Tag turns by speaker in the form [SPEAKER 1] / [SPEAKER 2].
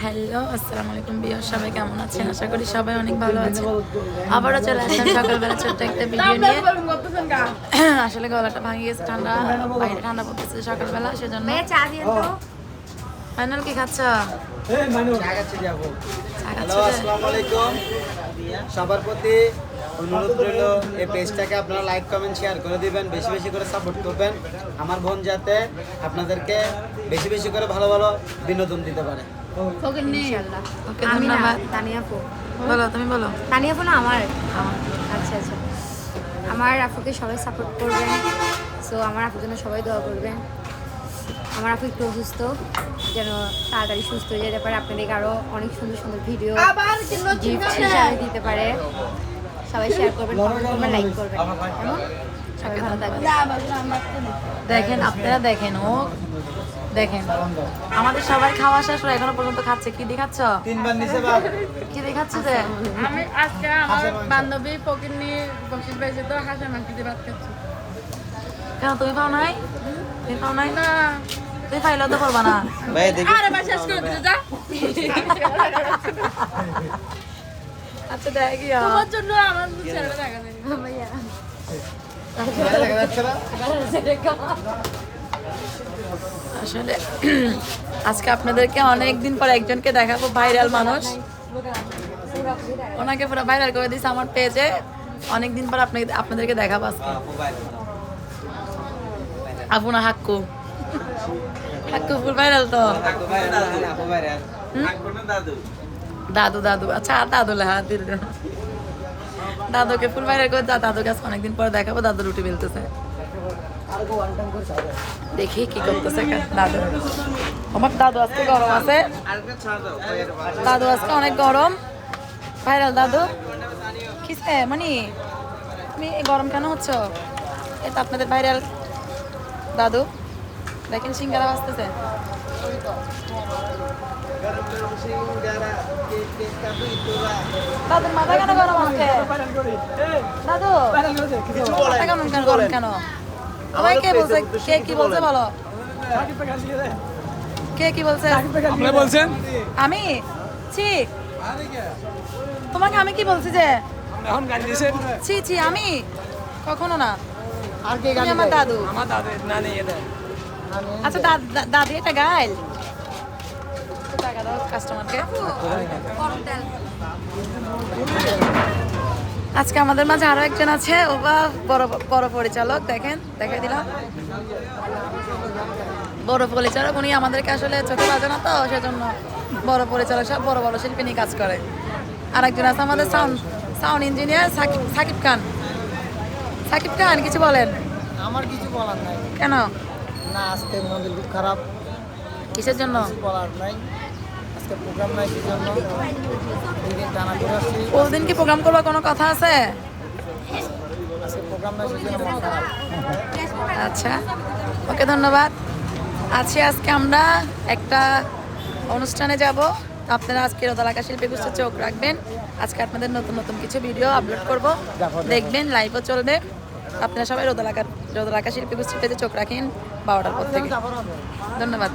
[SPEAKER 1] Hello, আসসালামু আলাইকুম বিয়ার, সবাই কেমন আছেন? আশা করি সবাই অনেক ভালো আছেন। আবারও চলে আসলাম সকালবেলা ছোট্ট একটা ভিডিও নিয়ে। আসলে গলাটা ভাঙে গেছে, ঠান্ডা বাইরে ঠান্ডা পড়তেছে সকালবেলা, সেজন্য। ফাইনাল কি খাচ্ছ?
[SPEAKER 2] সবার প্রতি অনুরোধ রইল, এই পেজটাকে আপনারা লাইক কমেন্ট শেয়ার করে দিবেন, বেশি বেশি করে সাপোর্ট করবেন আমার বোন, যাতে আপনাদেরকে বেশি বেশি করে ভালো ভালো বিনোদন দিতে পারে।
[SPEAKER 1] ওকে, ধন্যবাদ। বলো, তুমি বলো।
[SPEAKER 3] তানিয়া আপু না আমার। আচ্ছা আচ্ছা, আমার আপুকে সবাই সাপোর্ট করবেন। সো আমার আপুর জন্য সবাই দোয়া করবেন। আমার আপু একটু অসুস্থ, যেন তাড়াতাড়ি সুস্থ হয়ে যেতে পারে, আপনাদেরকে আরও অনেক সুন্দর সুন্দর ভিডিও গিফট হিসাবে দিতে পারে। সবাই শেয়ার করবেন, কমেন্ট করবেন, লাইক করবেন। কেমন? সবাই ভালো থাকবেন।
[SPEAKER 1] দেখেন, আপনারা দেখেন, ও দেখেন আমাদের সবাই খাওয়া শেষ হলো, এখনো পর্যন্ত খাচ্ছে। কি দেখাচ্ছ?
[SPEAKER 2] 3 বার নিচে বাপ
[SPEAKER 1] কি দেখাচ্ছে যে?
[SPEAKER 4] আমি আজকে আমার বান্ধবী পকির নিয়ে বকশিস পাইছে, তো হাঁসের মাংস দিয়ে ভাত খাচ্ছি।
[SPEAKER 1] কেন তুমি পাও নাই? তুমি পাও নাই?
[SPEAKER 4] না,
[SPEAKER 1] তুমি পাইলেও তো করবা না।
[SPEAKER 2] ভাই দেখি
[SPEAKER 4] আরে ভাই শেষ করে দিতে যা।
[SPEAKER 1] আচ্ছা, দেখি
[SPEAKER 4] তোমার জন্য আমার ছেলেটা দেখা যায়।
[SPEAKER 3] ভাইয়া
[SPEAKER 2] দেখা যাচ্ছে না।
[SPEAKER 1] আসলে আজকে আপনাদেরকে অনেকদিন পর একজনকে দেখাবো, ভাইরাল মানুষ। ওনাকে পুরো ভাইরাল করে দিয়েছে আমার পেজে। অনেকদিন পর আপনাদেরকে দেখাবো আজকে। আপু না হাক্কু, হাক্কু ফুল ভাইরাল তো। দাদু দাদু, আচ্ছা দাদু লেহা দিল। দাদুকে ফুল ভাইরাল করে দাদুকে আজকে অনেকদিন পর দেখাবো। দাদু রুটি বেলতেছে, দেখি কি করতেছে দাদু। আমার দাদু আজকে গরম আছে, দাদু আজকে অনেক গরম। ভাইরাল দাদু কিসে মানে তুমি গরম কেন হচ্ছ? এটা আপনাদের ভাইরাল দাদু। দেখেন সিঙ্গারা বাজতেছে। দাদুর মাথা কেন গরম আজকে? দাদু মাথা কেমন কেন গরম কেন? ভাই কে বলছে? কে কি বলছে বলো? কে কি বলছে?
[SPEAKER 5] আপনি বলছেন?
[SPEAKER 1] আমি ছি, তোমাকে আমি কি বলছি যে?
[SPEAKER 5] এখন গান দিয়েছেন?
[SPEAKER 1] ছি ছি, আমি কখনো না। তুমি আমার দাদু।
[SPEAKER 5] আমার দাদা নানি এটা।
[SPEAKER 1] আচ্ছা দাদি এটা গাইল টাকা দাও কাস্টমারকে। আজকে আমাদের মাঝে আরো একজন আছে, ও বা বড় বড় পরিচালক। দেখেন, দেখাই দিলাম বড় পরিচালক। উনি আমাদেরকে আসলে চোখে বাজে না তো, সেজন্য বড় পরিচালক, সব বড় বড় শিল্পী নিয়ে কাজ করে। আর একজন আছে আমাদের সাউন্ড ইঞ্জিনিয়ার সাকিব খান। সাকিব খান কিছু বলেন।
[SPEAKER 2] আমার কিছু বলার নাই।
[SPEAKER 1] কেন?
[SPEAKER 2] না, আজকে মন্দির খুব খারাপ,
[SPEAKER 1] কিসের জন্য?
[SPEAKER 2] বলার নাই। আজকে প্রোগ্রাম নাই, সেজন্য 2 দিন টানা করে আসছি।
[SPEAKER 1] প্রতিদিন কি প্রোগ্রাম করবার কোনো কথা আছে?
[SPEAKER 2] আজকে প্রোগ্রাম নাই, সেজন্য মন খারাপ।
[SPEAKER 1] আচ্ছা, ওকে, ধন্যবাদ। আজকে আমরা একটা অনুষ্ঠানে যাব। আপনারা আজকে রোদালাকা শিল্পী গোষ্ঠীর চোখ রাখবেন। আজকে আপনাদের নতুন নতুন কিছু ভিডিও আপলোড করব, দেখবেন, লাইভও চলবে। আপনারা সবাই রোদালাকা শিল্পী গোষ্ঠীর পেজে চোখ রাখেন 12টার পর থেকে। ধন্যবাদ।